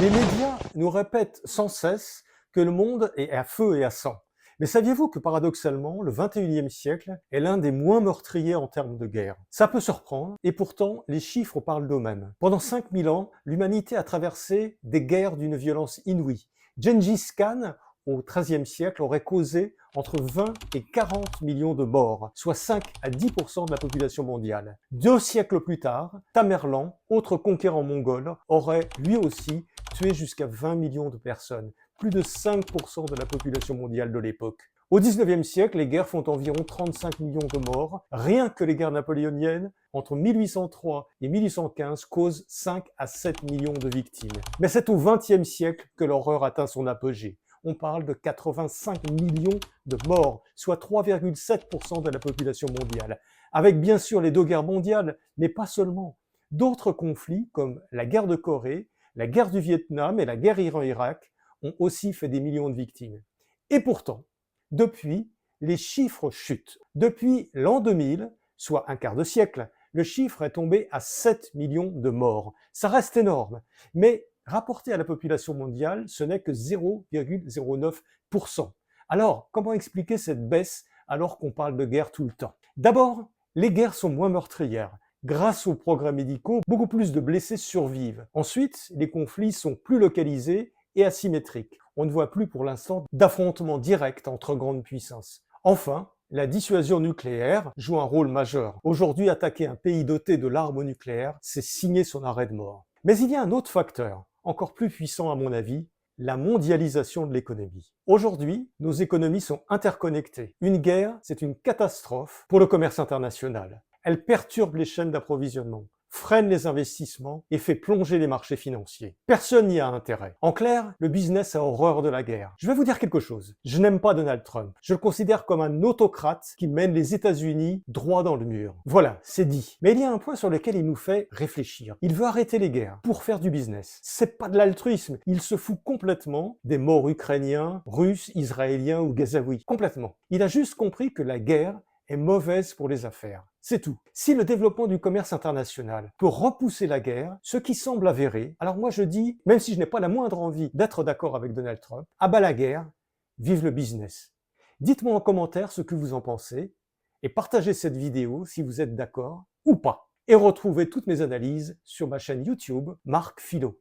Les médias nous répètent sans cesse que le monde est à feu et à sang. Mais saviez-vous que paradoxalement, le 21e siècle est l'un des moins meurtriers en termes de guerre? Ça peut surprendre, et pourtant, les chiffres parlent d'eux-mêmes. Pendant 5000 ans, l'humanité a traversé des guerres d'une violence inouïe. Gengis Khan, au XIIIe siècle, aurait causé entre 20 et 40 millions de morts, soit 5 à 10% de la population mondiale. 2 siècles plus tard, Tamerlan, autre conquérant mongol, aurait lui aussi tué jusqu'à 20 millions de personnes, plus de 5% de la population mondiale de l'époque. Au XIXe siècle, les guerres font environ 35 millions de morts. Rien que les guerres napoléoniennes, entre 1803 et 1815, causent 5 à 7 millions de victimes. Mais c'est au XXe siècle que l'horreur atteint son apogée. On parle de 85 millions de morts, soit 3,7% de la population mondiale. Avec bien sûr les 2 guerres mondiales, mais pas seulement. D'autres conflits, comme la guerre de Corée, la guerre du Vietnam et la guerre Iran-Irak, ont aussi fait des millions de victimes. Et pourtant, depuis, les chiffres chutent. Depuis l'an 2000, soit un quart de siècle, le chiffre est tombé à 7 millions de morts. Ça reste énorme, mais rapporté à la population mondiale, ce n'est que 0,09%. Alors, comment expliquer cette baisse alors qu'on parle de guerre tout le temps? D'abord, les guerres sont moins meurtrières. Grâce aux progrès médicaux, beaucoup plus de blessés survivent. Ensuite, les conflits sont plus localisés et asymétriques. On ne voit plus pour l'instant d'affrontements directs entre grandes puissances. Enfin, la dissuasion nucléaire joue un rôle majeur. Aujourd'hui, attaquer un pays doté de l'arme nucléaire, c'est signer son arrêt de mort. Mais il y a un autre facteur, encore plus puissant à mon avis, la mondialisation de l'économie. Aujourd'hui, nos économies sont interconnectées. Une guerre, c'est une catastrophe pour le commerce international. Elle perturbe les chaînes d'approvisionnement, freine les investissements et fait plonger les marchés financiers. Personne n'y a intérêt. En clair, le business a horreur de la guerre. Je vais vous dire quelque chose. Je n'aime pas Donald Trump. Je le considère comme un autocrate qui mène les États-Unis droit dans le mur. Voilà, c'est dit. Mais il y a un point sur lequel il nous fait réfléchir. Il veut arrêter les guerres pour faire du business. C'est pas de l'altruisme. Il se fout complètement des morts ukrainiens, russes, israéliens ou gazaouis. Complètement. Il a juste compris que la guerre est mauvaise pour les affaires. C'est tout. Si le développement du commerce international peut repousser la guerre, ce qui semble avéré, alors moi je dis, même si je n'ai pas la moindre envie d'être d'accord avec Donald Trump, à bas la guerre, vive le business. Dites-moi en commentaire ce que vous en pensez et partagez cette vidéo si vous êtes d'accord ou pas. Et retrouvez toutes mes analyses sur ma chaîne YouTube Marc Philo.